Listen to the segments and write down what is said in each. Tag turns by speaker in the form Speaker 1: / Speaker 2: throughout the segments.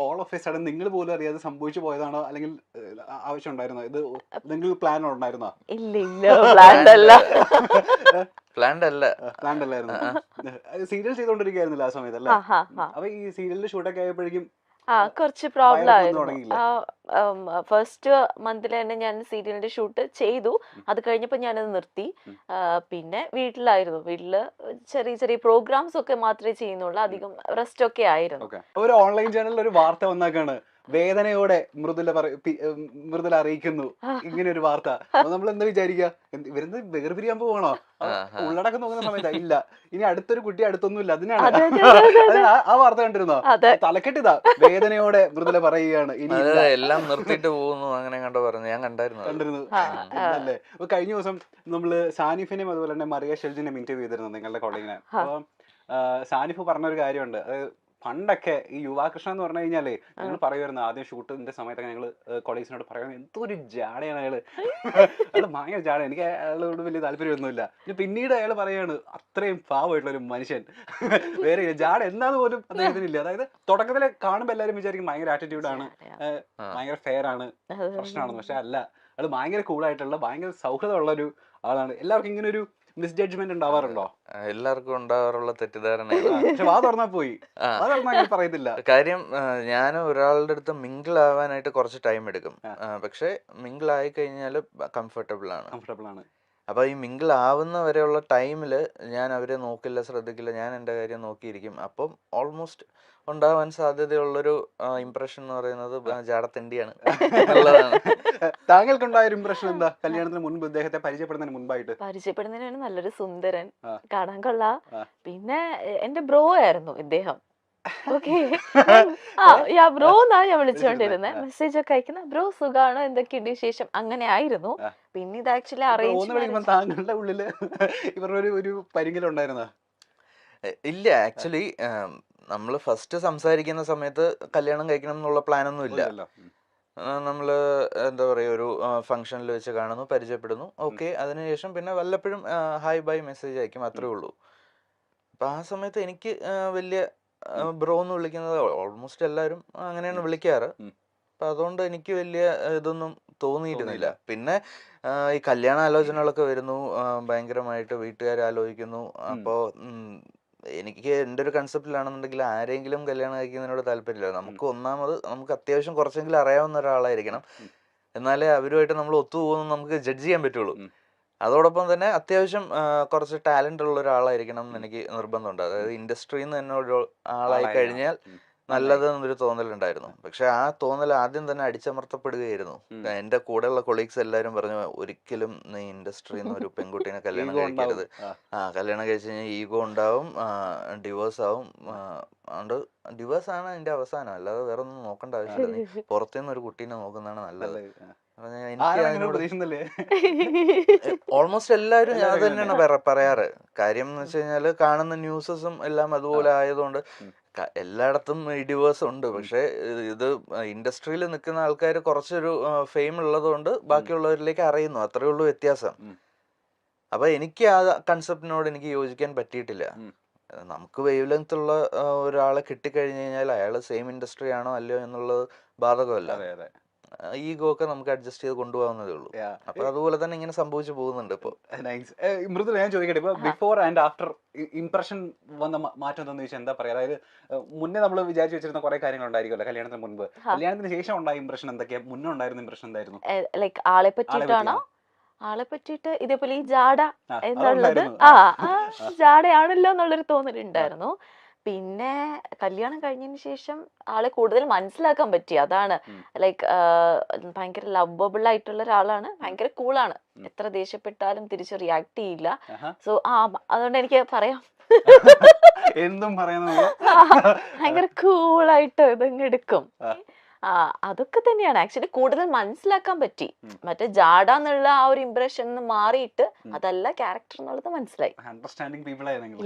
Speaker 1: All of A sudden നിങ്ങൾ പോലും അറിയാതെ സംഭവിച്ചു പോയതാണോ, അല്ലെങ്കിൽ ആവശ്യം ഉണ്ടായിരുന്നോ, ഇത് എന്തെങ്കിലും പ്ലാൻ ഉണ്ടായിരുന്നോ?
Speaker 2: ഇല്ല ഇല്ല, പ്ലാൻഡ് അല്ല.
Speaker 3: പ്ലാൻഡ് അല്ല.
Speaker 1: പ്ലാൻഡ് അല്ലായിരുന്നു. സീരിയൽ ചെയ്തോണ്ടിരിക്കുകയായിരുന്നില്ല ആ സമയത്ത് അല്ലേ? അപ്പൊ ഈ സീരിയലിന്റെ ഷൂട്ടൊക്കെ ആയപ്പോഴേക്കും
Speaker 2: കുറച്ച് പ്രോബ്ലം ആയിരുന്നു.
Speaker 1: തുടങ്ങിയില്ലേ?
Speaker 2: ഫസ്റ്റ് മന്തിൽ തന്നെ ഞാൻ സീരിയലിന്റെ ഷൂട്ട് ചെയ്തു. അത് കഴിഞ്ഞപ്പോൾ ഞാനത് നിർത്തി. പിന്നെ വീട്ടിലായിരുന്നു. വീട്ടില് ചെറിയ ചെറിയ പ്രോഗ്രാംസ് ഒക്കെ മാത്രമേ ചെയ്യുന്നുള്ളൂ. അധികം റെസ്റ്റ് ഒക്കെ ആയിരുന്നു.
Speaker 1: ഒരു ഓൺലൈൻ ചാനലിൽ ഒരു വാർത്ത വന്നാക്കാണ്, വേദനയോടെ മൃദുല അറിയിക്കുന്നു ഇങ്ങനെ ഒരു വാർത്ത. നമ്മൾ എന്താ വിചാരിക്കുക, ഇവരെന്ത് വേർപിരിയാൻ പോവാണോ? ഉള്ളടക്കം നോക്കുന്ന സമയത്ത് ഇല്ല, ഇനി അടുത്തൊരു കുട്ടി അടുത്തൊന്നുമില്ല. അതിനാണ് ആ വാർത്ത കണ്ടിരുന്നോ? തലക്കെട്ടിതാ, വേദനയോടെ മൃദുല പറയുകയാണ് ഇനി
Speaker 3: എല്ലാം നിർത്തിയിട്ട് പോകുന്നു, അങ്ങനെ കണ്ടോ പറഞ്ഞു. ഞാൻ കണ്ടിരുന്നു.
Speaker 1: അല്ലേ? അപ്പൊ കഴിഞ്ഞ ദിവസം നമ്മള് സാനിഫിനെയും അതുപോലെ തന്നെ മറിയ ഷെൽജിനെയും ഇന്റർവ്യൂ ചെയ്തിരുന്നു, നിങ്ങളുടെ കോളേജിനെ. അപ്പൊ സാനിഫ് പറഞ്ഞൊരു കാര്യമുണ്ട്. അതായത് പണ്ടൊക്കെ ഈ യുവാകൃഷ്ണ എന്ന് പറഞ്ഞു കഴിഞ്ഞാലേ ഞങ്ങൾ പറയുമായിരുന്നു, ആദ്യം ഷൂട്ടിന്റെ സമയത്തൊക്കെ ഞങ്ങള് കൊളീഗ്സിനോട് പറയുന്നത് എന്തോ ഒരു ജാടയാണ് അയാള്. അയാള് ഭയങ്കര ജാട, എനിക്ക് അയാളോട് വലിയ താല്പര്യമൊന്നുമില്ല. പിന്നീട് അയാൾ പറയാണ് അത്രയും പാവമായിട്ടുള്ള ഒരു മനുഷ്യൻ, വേറെ ജാട എന്താന്ന് പോലും അദ്ദേഹത്തിനില്ല. അതായത് തുടക്കത്തില് കാണുമ്പോൾ എല്ലാവരും വിചാരിക്കും ഭയങ്കര ആറ്റിറ്റ്യൂഡാണ്, ഭയങ്കര ഫെയർ ആണ്, പ്രശ്നമാണെന്ന്. പക്ഷെ അല്ല, അയാൾ ഭയങ്കര കൂളായിട്ടുള്ള ഭയങ്കര സൗഹൃദമുള്ള ഒരു ആളാണ്. എല്ലാവർക്കും ഇങ്ങനെ ഒരു മിസ്ജഡ്ജ്മെന്റ് ഉണ്ടാവാറുണ്ടോ?
Speaker 3: എല്ലാവർക്കും ഉണ്ടാവാറുള്ള തെറ്റിദ്ധാരണ.
Speaker 1: വാ തുറന്നാ പോയി പറയത്തില്ല.
Speaker 3: കാര്യം ഞാൻ ഒരാളുടെ അടുത്ത് മിങ്കിൾ ആവാനായിട്ട് കുറച്ച് ടൈം എടുക്കും. പക്ഷെ മിങ്കിൾ ആയി കഴിഞ്ഞാൽ കംഫർട്ടബിൾ ആണ്. അപ്പൊ ഈ മിങ്കിൾ ആവുന്ന വരെയുള്ള ടൈമില് ഞാൻ അവരെ നോക്കില്ല, ശ്രദ്ധിക്കില്ല, ഞാൻ എൻ്റെ കാര്യം നോക്കിയിരിക്കും. അപ്പം ഓൾമോസ്റ്റ് ഉണ്ടാവാൻ സാധ്യതയുള്ളൊരു ഇംപ്രഷൻ എന്ന് പറയുന്നത് ജാടത്തിണ്ടിയാണ് എന്നുള്ളതാണ്.
Speaker 1: താങ്കൾക്കുണ്ടായ ഒരു ഇംപ്രഷൻ എന്താ കല്യാണത്തിന് മുൻപ്, ഇദ്ദേഹത്തെ പരിചയപ്പെടുന്നതിന് മുൻപായിട്ട്?
Speaker 2: പരിചയപ്പെടുന്നതിന് നല്ലൊരു സുന്ദരൻ, കാണാൻ കൊള്ളാം. പിന്നെ എന്റെ ബ്രോ ആയിരുന്നു ഇദ്ദേഹം. ഓക്കെ, ബ്രോ എന്നാ ഞാൻ വിളിച്ചോണ്ടിരുന്നത്. മെസ്സേജ് ഒക്കെ അയക്കുന്ന, ബ്രോ സുഖാണോ, എന്തൊക്കെയുണ്ട് വിശേഷം, അങ്ങനെ ആയിരുന്നു. പിന്നെ ഇത് ആക്ച്വലി
Speaker 1: അറിയിച്ചു. താങ്കളുടെ ഉള്ളില് ഇവരുടെ ഒരു പരിങ്ങലുണ്ടായിരുന്നോ?
Speaker 3: ഇല്ല, ആക്ച്വലി നമ്മള് ഫസ്റ്റ് സംസാരിക്കുന്ന സമയത്ത് കല്യാണം കഴിക്കണം എന്നുള്ള പ്ലാനൊന്നും ഇല്ല. നമ്മള് എന്താ പറയുക, ഒരു ഫംഗ്ഷനിൽ വെച്ച് കാണുന്നു, പരിചയപ്പെടുന്നു, ഓക്കെ. അതിനുശേഷം പിന്നെ വല്ലപ്പോഴും ഹായ് ബൈ മെസ്സേജ് അയക്കും, അത്രേ ഉള്ളൂ. അപ്പൊ ആ സമയത്ത് എനിക്ക് വലിയ ബ്രോ എന്ന് വിളിക്കുന്നത് ഓൾമോസ്റ്റ് എല്ലാവരും അങ്ങനെയാണ് വിളിക്കാറ്. അപ്പൊ അതുകൊണ്ട് എനിക്ക് വലിയ ഇതൊന്നും തോന്നിയിരുന്നില്ല. പിന്നെ ഈ കല്യാണ ആലോചനകളൊക്കെ വരുന്നു, ഭയങ്കരമായിട്ട് വീട്ടുകാർ ആലോചിക്കുന്നു. അപ്പോ എനിക്ക് എൻ്റെ ഒരു കൺസെപ്റ്റിലാണെന്നുണ്ടെങ്കിൽ ആരെങ്കിലും കല്യാണം കഴിക്കുന്നതിനോട് താല്പര്യമില്ല. നമുക്ക് അത്യാവശ്യം കുറച്ചെങ്കിലും അറിയാവുന്ന ഒരാളായിരിക്കണം, എന്നാലേ അവരുമായിട്ട് നമ്മൾ ഒത്തുപോകുന്നു നമുക്ക് ജഡ്ജ് ചെയ്യാൻ പറ്റുള്ളൂ. അതോടൊപ്പം തന്നെ അത്യാവശ്യം കുറച്ച് ടാലന്റ് ഉള്ള ഒരാളായിരിക്കണം എന്ന് എനിക്ക് നിർബന്ധമുണ്ട്. അതായത് ഇൻഡസ്ട്രിയിൽ നിന്ന് തന്നെ ഒരു ആളായി കഴിഞ്ഞാൽ നല്ലത് എന്നൊരു തോന്നലുണ്ടായിരുന്നു. പക്ഷെ ആ തോന്നൽ ആദ്യം തന്നെ അടിച്ചമർത്തപ്പെടുകയായിരുന്നു. എന്റെ കൂടെയുള്ള കൊളീഗ്സ് എല്ലാവരും പറഞ്ഞു, ഒരിക്കലും നീ ഇൻഡസ്ട്രിയിൽ നിന്ന് ഒരു പെൺകുട്ടീനെ കല്യാണം കഴിക്കരുത്. കല്യാണം കഴിച്ചു കഴിഞ്ഞാൽ ഈഗോ ഉണ്ടാവും, ഡിവോഴ്സ് ആവും. അതുകൊണ്ട് ഡിവോഴ്സ് ആണ് അതിന്റെ അവസാനം, അല്ലാതെ വേറെ ഒന്നും നോക്കേണ്ട ആവശ്യമില്ല. നീ പുറത്തുനിന്ന് ഒരു കുട്ടീനെ നോക്കുന്നതാണ് നല്ലത്. ഓൾമോസ്റ്റ് എല്ലാവരും അത് തന്നെയാണ് പറയാറ്. കാര്യം എന്ന് വെച്ച് കഴിഞ്ഞാല് കാണുന്ന ന്യൂസസും എല്ലാം അതുപോലെ ആയതുകൊണ്ട് എല്ലായിടത്തും ഡിവോഴ്സ് ഉണ്ട്. പക്ഷെ ഇത് ഇൻഡസ്ട്രിയിൽ നിൽക്കുന്ന ആൾക്കാർ കുറച്ചൊരു ഫെയിം ഉള്ളത് കൊണ്ട് ബാക്കിയുള്ളവരിലേക്ക് അറിയുന്നു, അത്രേ ഉള്ളൂ വ്യത്യാസം. അപ്പൊ എനിക്ക് ആ കൺസെപ്റ്റിനോട് എനിക്ക് യോജിക്കാൻ പറ്റിയിട്ടില്ല. നമുക്ക് വേവ് ലെങ്ത് ഉള്ള ഒരാളെ കിട്ടിക്കഴിഞ്ഞു കഴിഞ്ഞാൽ അയാൾ സെയിം ഇൻഡസ്ട്രി ആണോ അല്ലയോ എന്നുള്ളത് ബാധകമല്ല. ഈഗോ ഒക്കെ നമുക്ക് അഡ്ജസ്റ്റ് ചെയ്ത് കൊണ്ടുപോകുന്നതേ ഉള്ളൂ. അപ്പൊ അതുപോലെ തന്നെ ഇങ്ങനെ സംഭവിച്ചു പോകുന്നുണ്ട് ഇപ്പൊ.
Speaker 1: മൃദുല, ഞാൻ ചോദിക്കട്ടെ, ഇപ്പൊ ബിഫോർ ആൻഡ് ആഫ്റ്റർ ഇംപ്രഷൻ വന്ന മാറ്റം എന്താണെന്ന് ചോദിച്ചാൽ എന്താ പറയാ? അതായത് മുന്നേ നമ്മൾ വിചാരിച്ചു വെച്ചിരുന്ന കുറെ കാര്യങ്ങൾ ഉണ്ടായിരിക്കുമല്ലോ കല്യാണത്തിന് മുൻപ്, കല്യാണത്തിന് ശേഷം ഉണ്ടായ ഇംപ്രഷൻ എന്തൊക്കെയാ? മുന്നേ ഉണ്ടായിരുന്ന ഇംപ്രഷൻ എന്തായിരുന്നു?
Speaker 2: ലൈക്ക് ആളെ പറ്റിയിട്ടാണോ? ആളെ പറ്റിയിട്ട് ഇതേപോലെ ഈ ജാട എന്നുള്ളത് ജാടയാണല്ലോ എന്നുള്ളൊരു തോന്നലുണ്ടായിരുന്നു. പിന്നെ കല്യാണം കഴിഞ്ഞതിന് ശേഷം ആളെ കൂടുതൽ മനസ്സിലാക്കാൻ പറ്റി. അതാണ് ലൈക്ക് ഭയങ്കര ലവബിൾ ആയിട്ടുള്ള ഒരാളാണ്, ഭയങ്കര കൂളാണ്. എത്ര ദേഷ്യപ്പെട്ടാലും തിരിച്ച് റിയാക്ട് ചെയ്യില്ല. സോ അതുകൊണ്ട് എനിക്ക് പറയാം,
Speaker 1: എന്തും
Speaker 2: ഭയങ്കര കൂളായിട്ട് ഇതങ്ങ് എടുക്കും. അതൊക്കെ തന്നെയാണ് ആക്ച്വലി കൂടുതൽ മനസ്സിലാക്കാൻ പറ്റി. മറ്റേ ജാഡ എന്നുള്ള ആ ഒരു ഇംപ്രഷൻ മാറിയിട്ട് അതല്ല ക്യാരക്ടർ എന്നുള്ളത് മനസ്സിലായി.
Speaker 1: അണ്ടർസ്റ്റാൻഡിങ് പീപ്പിൾ ആയി നിങ്ങൾ.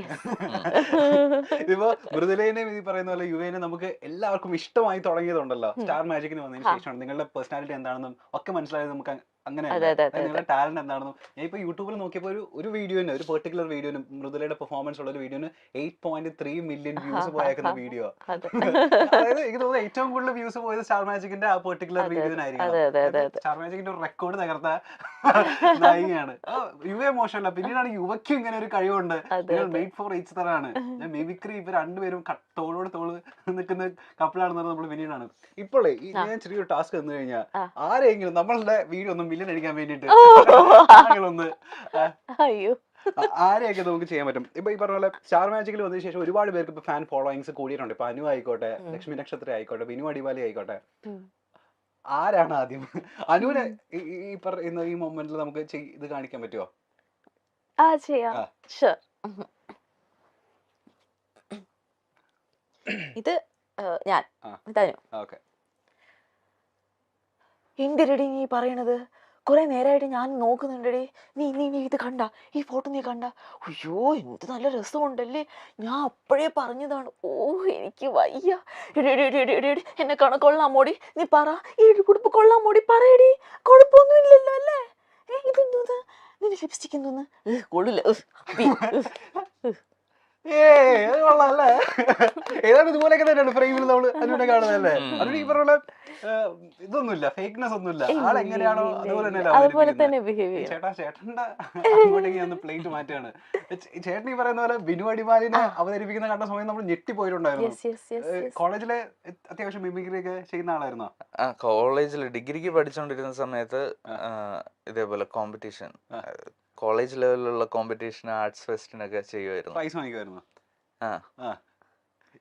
Speaker 1: ഇപ്പൊ മൃദുലേനെ ഈ പറയുന്ന പോലെ യുവേനെ നമുക്ക് എല്ലാവർക്കും ഇഷ്ടമായി തുടങ്ങിയതുണ്ടല്ലോ സ്റ്റാർ മാജിക്കിന് വന്നതിന് ശേഷമാണ്. നിങ്ങളുടെ പേഴ്സണാലിറ്റി എന്താണെന്നും ഒക്കെ മനസ്സിലായത് നമുക്ക് അങ്ങനെയല്ല. നിങ്ങളുടെ ടാലന്റ് എന്താണെന്നും ഞാൻ ഇപ്പൊ യൂട്യൂബിൽ നോക്കിയപ്പോൾ ഒരു വീഡിയോന്, ഒരു പെർട്ടിക്കുലർ വീഡിയോന്, മൃദുലയുടെ പെർഫോമൻസ് ഉള്ള ഒരു വീഡിയോന് 8.3 മില്യൺ വ്യൂസ് പോയേക്കുന്ന വീഡിയോ. അതായത് എനിക്ക് തോന്നുന്നു ഏറ്റവും കൂടുതൽ വ്യൂസ് പോയത് സ്റ്റാർ മാജിക്കിന്റെ ആ പെർട്ടിക്കുലർ വീഡിയോനായിരിക്കും. സ്റ്റാർ മാജിക്കിന്റെ ഒരു റെക്കോർഡ് തകർത്ത നായികയാണ്. യുവ മോശമല്ല, പിന്നീടാണ് യുവയ്ക്ക് ഇങ്ങനെ ഒരു കഴിവുണ്ട്. മെയ്ഡ് ഫോർ ഈച്ച് തരാണ്. ഞാൻ മിമിക്രി ഇവർ രണ്ടുപേരും തോളോട് തോള് നിൽക്കുന്ന കപ്പിളാണെന്ന് നമ്മൾ പിന്നീടാണ്. ഇപ്പോഴേ ഞാൻ ചെറിയൊരു ടാസ്ക് തന്നു കഴിഞ്ഞാൽ ആരെങ്കിലും നമ്മളുടെ വീഡിയോ ഒന്ന് മില്യൺ അടിക്കാൻ വേണ്ടിട്ട് ഒന്ന് ആരെയൊക്കെ നമുക്ക് ചെയ്യാൻ പറ്റും. ഇപ്പൊ ഈ പറഞ്ഞ പോലെ സ്റ്റാർ മാജിക്കിൽ വന്നതിന് ശേഷം ഒരുപാട് പേർക്ക് ഇപ്പൊ ഫാൻ ഫോളോയിങ്സ് കൂടിയിട്ടുണ്ട്. ഇപ്പൊ അനു ആയിക്കോട്ടെ, ലക്ഷ്മി നക്ഷത്ര ആയിക്കോട്ടെ, ബിനു അടിവാലി ആയിക്കോട്ടെ. ആരാണ് ആദ്യം അനുവിനെ ഈ പറയുന്ന ഈ മൊമെന്റിൽ നമുക്ക് ഇത് കാണിക്കാൻ പറ്റുമോ?
Speaker 2: ഇത് ഞാൻ തനു. എന്തിരടി നീ പറയണത്? കുറെ നേരമായിട്ട് ഞാൻ നോക്കുന്നുണ്ടടി. നീ നീ നീ ഇത് കണ്ട, ഈ ഫോട്ടോ നീ കണ്ട? അയ്യോ എന്ത് നല്ല രസമുണ്ടല്ലേ, ഞാൻ അപ്പോഴേ പറഞ്ഞതാണ്. ഓ എനിക്ക് വയ്യ. എന്നെ കൊള്ളാമോടി, നീ പറ. ഈ കുടുംബ കൊള്ളാമോടി, പറയടി. കുഴപ്പമൊന്നും ഇല്ലല്ലോ അല്ലേ? ഇതെന്തോന്ന്, നിന്റെ ലിപ്സ്റ്റിക് എന്തോന്ന്? കൊള്ളില്ല.
Speaker 1: കൊള്ളാല്ലേ? ഏതാണ്ട് ഇതുപോലെയൊക്കെ തന്നെയാണ് ഫ്രെയിമിൽ നമ്മള് അനുവിനെ കാണുന്നതല്ലേ? അതിന് ഈ പറഞ്ഞ ഇതൊന്നുമില്ല, ഫേക്ക്നെസ് ഒന്നുമില്ല. ആളെങ്ങനെയാണോ അതുപോലെ തന്നെ ചേട്ടന്റെ അങ്ങോട്ടേക്ക് ഒന്ന് പ്ലേറ്റ് മാറ്റാണ്. ചേട്ടൻ ഈ പറയുന്ന പോലെ ബിനു അടിമാലിനെ അവതരിപ്പിക്കുന്ന കണ്ട സമയം നമ്മൾ ഞെട്ടിപ്പോയിട്ടുണ്ടായിരുന്നു. കോളേജിലെ അത്യാവശ്യം മിമിക്രി ഒക്കെ ചെയ്യുന്ന ആളായിരുന്നോ?
Speaker 3: കോളേജിൽ ഡിഗ്രിക്ക് പഠിച്ചുകൊണ്ടിരുന്ന സമയത്ത് ഇതേപോലെ കോമ്പറ്റീഷൻ, കോളേജ് ലെവലിലുള്ള കോമ്പറ്റീഷൻ, ആർട്സ് ഫെസ്റ്റിനൊക്കെ ചെയ്യുമായിരുന്നു.
Speaker 1: പ്രൈസ് വാങ്ങിക്കുമായിരുന്നു.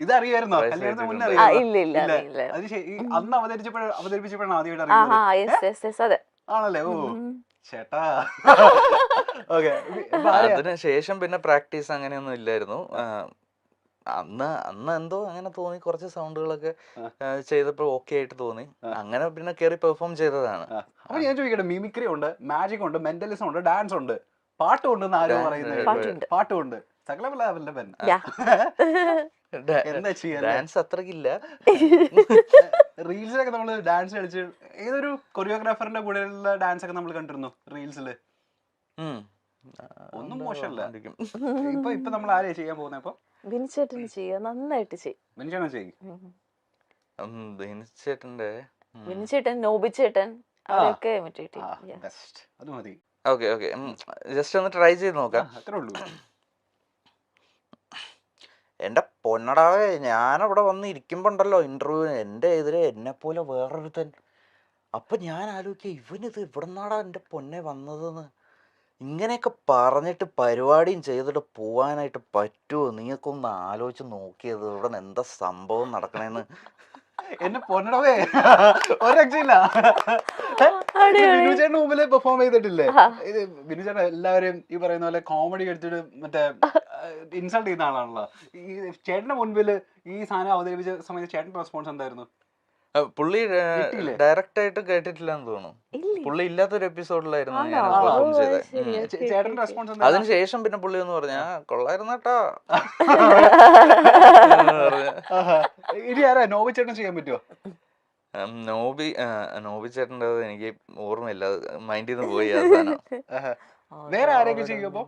Speaker 1: ഇതറിയായിരുന്നോ? കല്യാണത്തിന് മുന്നേ അറിയാം. അന്ന് അവതരിപ്പിച്ചപ്പോഴാണ് ആദ്യമായിട്ട് ആണല്ലേ? ഓ ചേട്ടാ.
Speaker 3: അതിനുശേഷം പിന്നെ പ്രാക്ടീസ് അങ്ങനെയൊന്നും ഇല്ലായിരുന്നു. അന്ന് എന്തോ അങ്ങനെ തോന്നി, കുറച്ച് സൗണ്ടുകളൊക്കെ ചെയ്തപ്പോൾ ഓക്കെ ആയിട്ട് തോന്നി. അങ്ങനെ പിന്നെ കയറി പെർഫോം ചെയ്തതാണ്.
Speaker 1: അപ്പൊ ഞാൻ ചോദിക്കട്ടെ, മിമിക്രി ഉണ്ട്, മാജിക് ഉണ്ട്, മെന്റലിസം ഉണ്ട്, ഡാൻസ് ഉണ്ട്, പാട്ടുണ്ടെന്ന് ആരോ പറയുന്നത്? പാട്ടുണ്ട്. എന്താ ചെയ്യാ?
Speaker 3: ഡാൻസ് അത്രക്കില്ല.
Speaker 1: റീൽസിലൊക്കെ നമ്മള് ഡാൻസ് കളിച്ച് ഏതൊരു കൊറിയോഗ്രാഫറിന്റെ കൂടെയുള്ള ഡാൻസ് ഒക്കെ നമ്മൾ കണ്ടിരുന്നു റീൽസില്. ഒന്നും മോശമല്ല. ഇപ്പൊ നമ്മൾ ആരെയാ ചെയ്യാൻ പോകുന്നത്? ഇപ്പൊ
Speaker 2: ബിനിച്ചേട്ടന് ചെയ്യാം, നന്നായിട്ട് ചെയ്യും. ബിനിച്ചേട്ടൻ, നോബിച്ചേട്ടൻ, അവരൊക്കെ
Speaker 1: അത് മതി.
Speaker 3: ഓക്കെ ഓക്കെ, ജസ്റ്റ് ഒന്ന് ട്രൈ ചെയ്ത് നോക്കാം.
Speaker 1: അത്രേ ഉള്ളൂ.
Speaker 3: എന്റെ പൊന്നടാവേ, ഞാനവിടെ വന്ന് ഇരിക്കുമ്പോണ്ടല്ലോ ഇന്റർവ്യൂവിന്, എൻ്റെ എതിരെ എന്നെ പോലെ വേറൊരുത്തൻ. അപ്പൊ ഞാൻ ആലോചിക്കുക, ഇവനിത് എവിടുന്നാടാ എൻ്റെ പൊന്നെ വന്നതെന്ന്. ഇങ്ങനെയൊക്കെ പറഞ്ഞിട്ട് പരിപാടിയും ചെയ്തിട്ട് പോവാനായിട്ട് പറ്റുമോ? നീക്കൊന്ന് ആലോചിച്ച് നോക്കിയത്, ഇവിടെ എന്താ സംഭവം നടക്കണേന്ന്.
Speaker 1: എന്നെ പൊന്നടവേ, ഒരു രക്ഷയില്ല. ബിനുചേട്ടന് മുമ്പില് പെർഫോം ചെയ്തിട്ടില്ലേ? ബിനുചേട്ടൻ എല്ലാവരും ഈ പറയുന്ന പോലെ കോമഡി എടുത്തിട്ട് മറ്റേ ഇൻസൾട്ട് ചെയ്യുന്ന ആളാണല്ലോ. ഈ ചേട്ടന്റെ മുൻപില് ഈ സാധനം അവതരിപ്പിച്ച സമയത്ത് ചേട്ടന്റെ റെസ്പോൺസ് എന്തായിരുന്നു?
Speaker 3: പുള്ളി ഡയറക്റ്റ് ആയിട്ട് കേട്ടിട്ടില്ലെന്ന് തോന്നുന്നു. പുള്ളി ഇല്ലാത്തൊരു എപ്പിസോഡിലായിരുന്നു ഞാൻ പെർഫോം ചെയ്തത്.
Speaker 1: ചേട്ടന്റെ റെസ്പോൺസ്
Speaker 3: അതിനുശേഷം പിന്നെ പുള്ളി എന്ന് പറഞ്ഞ കൊള്ളായിരുന്നു കേട്ടോ.
Speaker 1: ഇനി ആരാ നോബി ചേട്ടൻ ചെയ്യാൻ പറ്റുമോ?
Speaker 3: നോബി ചേട്ടൻ്റെ എനിക്ക് ഓർമ്മയില്ല, മൈൻഡിൽ നിന്ന് പോയി അവസാനം.
Speaker 1: വേറെ ആരെങ്കിലും ചെയ്യുമ്പോ?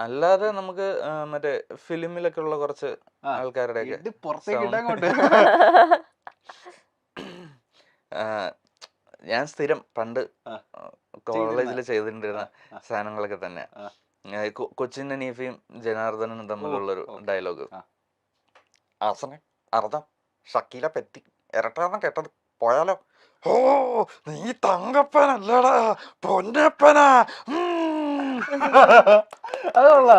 Speaker 3: അല്ലാതെ നമുക്ക് മറ്റേ ഫിലിമിലൊക്കെ ഉള്ള കുറച്ച് ആൾക്കാരുടെ ഒക്കെ ഞാൻ സ്ഥിരം പണ്ട് കോളേജിൽ ചെയ്തിട്ടുണ്ടിരുന്ന സാധനങ്ങളൊക്കെ തന്നെ. കൊച്ചിൻ ഹനീഫയും ജനാർദ്ദനും തമ്മിലുള്ളൊരു ഡയലോഗ്, ആസനെ അർദ്ധം ഷക്കീല പറ്റി ഇരട്ടാന്ന് കേട്ടത് പോയാലോ? ഓ നീ തങ്കപ്പനല്ലടാ പൊന്നപ്പനാ.
Speaker 1: അതുകൊള്ള